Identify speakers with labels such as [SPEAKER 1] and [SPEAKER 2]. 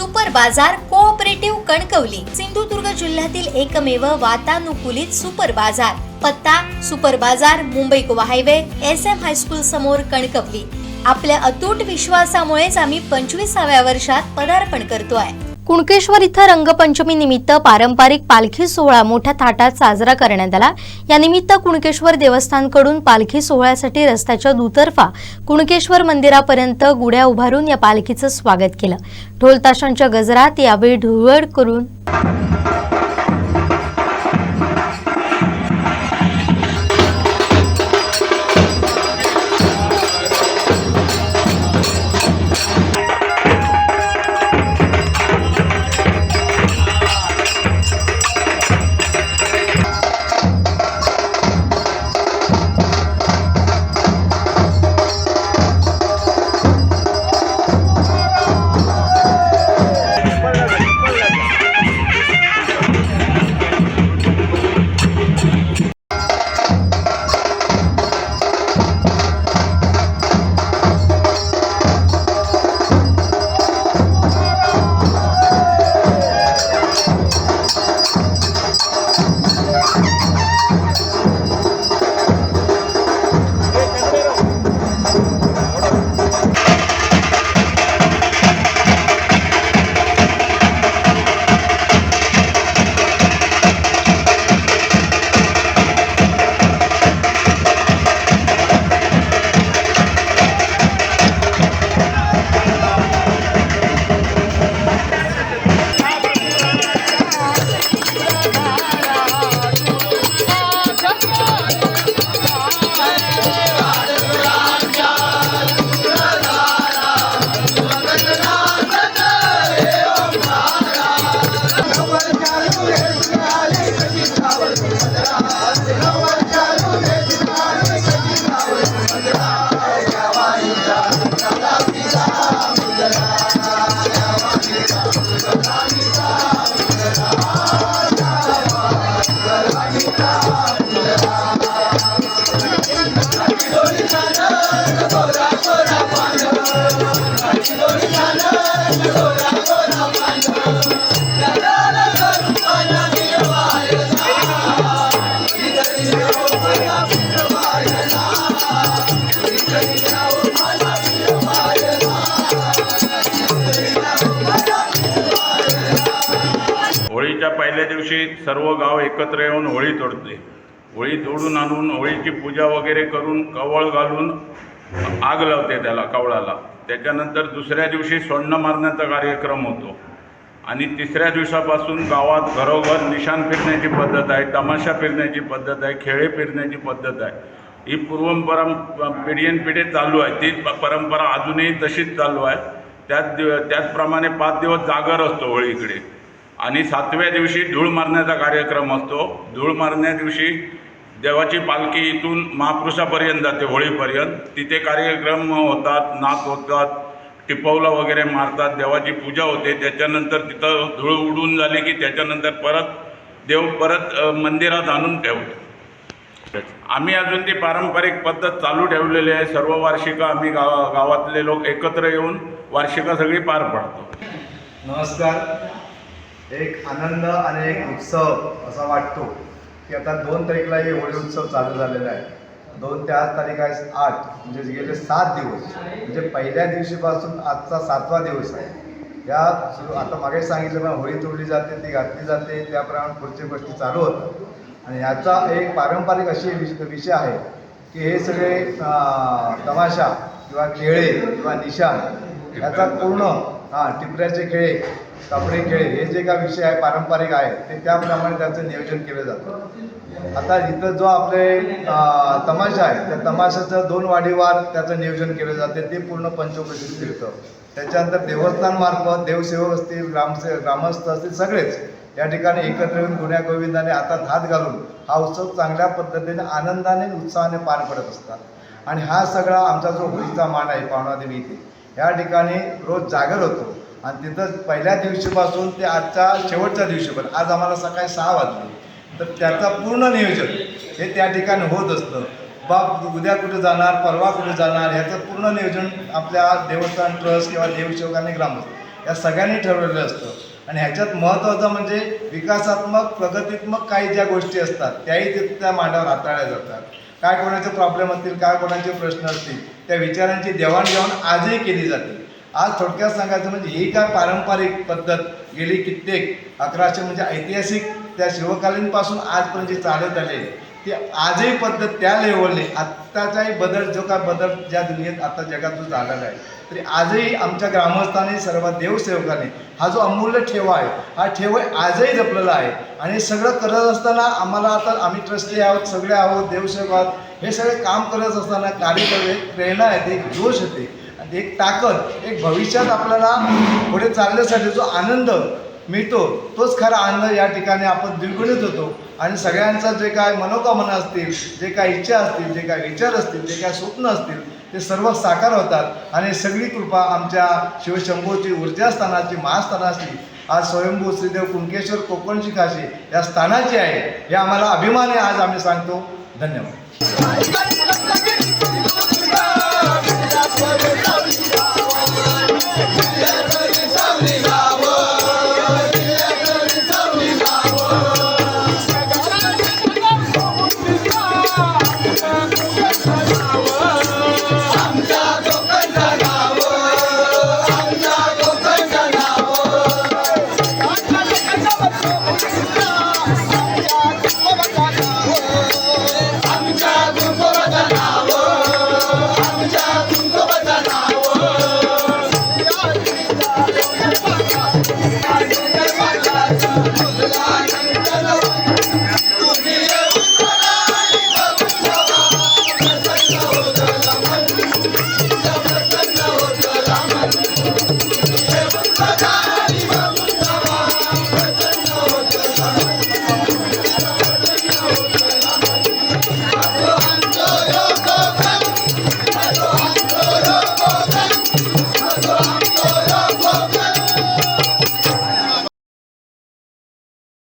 [SPEAKER 1] Super बाजार cooperative Kankavli Sindhudurg जिल्ह्यातील एकमेव वातानुकूलित सुपर बाजार। पत्ता सुपर बाजार Mumbai Goa highway SM high school समोर कणकवली। आपल्या अतूट विश्वासामुळेच आम्ही 25व्या वर्षात पदार्पण करतोय। कुणकेश्वर इथं रंगपंचमी निमित्त पारंपरिक पालखी सोहळा मोठ्या थाटात साजरा करण्यात आला। या निमित्त कुणकेश्वर देवस्थानकडून पालखी सोहळ्यासाठी रस्त्याच्या दुतर्फा कुणकेश्वर मंदिरापर्यंत गुड्या उभारून या पालखीचं स्वागत केलं। ढोल ताशांच्या गजरात यावेळी धुळवड करून
[SPEAKER 2] होळीच्या पहिल्या दिवशी सर्व गाव एकत्र येऊन होळी तोडते। होळी तोडून आणून होळीची पूजा वगैरे करून कवळ घालून आग लावते त्याला कवळाला। त्याच्यानंतर दुसऱ्या दिवशी सोंड मारण्याचा कार्यक्रम होतो आणि तिसऱ्या दिवसापासून गावात घरोघर निशाण फिरण्याची पद्धत आहे, तमाशा फिरण्याची पद्धत आहे, खेळे फिरण्याची पद्धत आहे। ही पिढीनपिढी चालू आहे। ती परंपरा अजूनही तशीच चालू आहे। त्याचप्रमाणे 5 दिवस जागर असतो होळीकडे आणि 7व्या दिवशी धूळ मारण्याचा कार्यक्रम असतो। धूळ मारण्या दिवशी देवाची पालखी इथून महापुरुषापर्यंत जाते होळीपर्यंत। तिथे कार्यक्रम होतात, नाच होतात, टिपवला वगैरे मारतात, देवाची पूजा होते। त्याच्यानंतर तिथं धूळ उडून झाली की त्याच्यानंतर देव परत मंदिरात आणून ठेवतो। आम्ही अजून ती पारंपरिक पद्धत चालू ठेवलेली आहे। सर्व वार्षिका आम्ही गावातले लोक एकत्र येऊन वार्षिका सगळी पार पाडतो।
[SPEAKER 3] नमस्कार। एक आनंद आणि एक उत्सव असा वाटतो की आता 2 तारीखला हे होळी उत्सव चालू झालेला आहे। 2 ते 8 तारीख आहे 8 म्हणजे गेले 7 दिवस म्हणजे पहिल्या दिवशीपासून आजचा 7वा दिवस आहे। या आता मागे सांगितलं होळी तोडली जाते, ती घातली जाते, त्याप्रमाणे पुढच्या गोष्टी चालू होतात आणि याचा एक पारंपरिक अशी विषय आहे की हे सगळे तमाशा किंवा खेळे किंवा निशाण याचा पूर्ण टिपऱ्याचे खेळे, कपडे खेळे हे जे काही विषय आहे पारंपरिक आहे ते त्याप्रमाणे त्याचं नियोजन केलं जातं। आता इथं जो आपले तमाशा आहे त्या तमाशाचं 2 वाडीवार त्याचं नियोजन केलं जाते, ते पूर्ण पंचोपशीत फिरतं। त्याच्यानंतर देवस्थानमार्फत देवसेवक असतील, ग्रामस्थ असतील, सगळेच या ठिकाणी एकत्र येऊन गुण्या गोविंदाने हातात हात घालून हा उत्सव चांगल्या पद्धतीने आनंदाने उत्साहाने पार पडत असतात। आणि हा सगळा आमचा जो होळीचा मान आहे पावणादेवी इथे या ठिकाणी रोज जागर होतो आणि तिथं पहिल्या दिवशीपासून ते आजच्या शेवटच्या दिवशीपर्यंत आज आम्हाला सकाळी 6 वाजले तर त्याचा पूर्ण नियोजन हे त्या ठिकाणी होत असतं। उद्या कुठे जाणार, परवा कुठे जाणार ह्याचं पूर्ण नियोजन आपल्या देवस्थान ट्रस्ट किंवा देवसेवकांनी ग्रामस्थ या सगळ्यांनी ठरवलेलं असतं आणि ह्याच्यात महत्त्वाचं म्हणजे विकासात्मक प्रगतीत्मक काही ज्या गोष्टी असतात त्याही त्या मांडावर हाताळल्या जातात. काय कोणाचे प्रॉब्लेम असतील, काय कोणाचे प्रश्न असतील, त्या विचारांची देवाणघेवाण आजही केली जाते. आज थोडक्यात सांगायचं म्हणजे ही काय पारंपरिक पद्धत गेली कित्येक 1100 म्हणजे ऐतिहासिक त्या शिवकालीनपासून आजपर्यंत जी चालत आली आहे ती आजही पद्धत त्या लेवलने आत्ताचाही बदल जो काय बदल ज्या दुनियेत आता जगात जो झालेला आहे तरी आजही आमच्या ग्रामस्थांनी सर्व देवसेवकांनी हा जो अमूल्य ठेवा आहे हा ठेवा आजही जपलेला आहे. आणि सगळं करत असताना आम्हाला आता आम्ही ट्रस्टी आहोत, सगळे आहोत, देवसेवक आहोत, हे सगळे काम करत असताना कार्यकर्ते एक प्रेरणा येते, एक जोश येते आणि एक ताकद, एक भविष्यात आपल्याला पुढे चालण्यासाठी जो आनंद मिळतो तोच खरा आनंद या ठिकाणी आपण द्विगुणित होतो. आणि सगळ्यांचं जे काय मनोकामना असतील, जे काय इच्छा असतील, जे काय विचार असतील, जे काय स्वप्न असतील ते सर्व साकार होतात आणि सगळी कृपा आमच्या शिवशंभूची ऊर्जास्थानाची महास्थानाची आज स्वयंभू श्रीदेव कुणकेश्वर कोकणची काशी या स्थानाची आहे. हे आम्हाला अभिमान आहे, आज आम्ही सांगतो. धन्यवाद.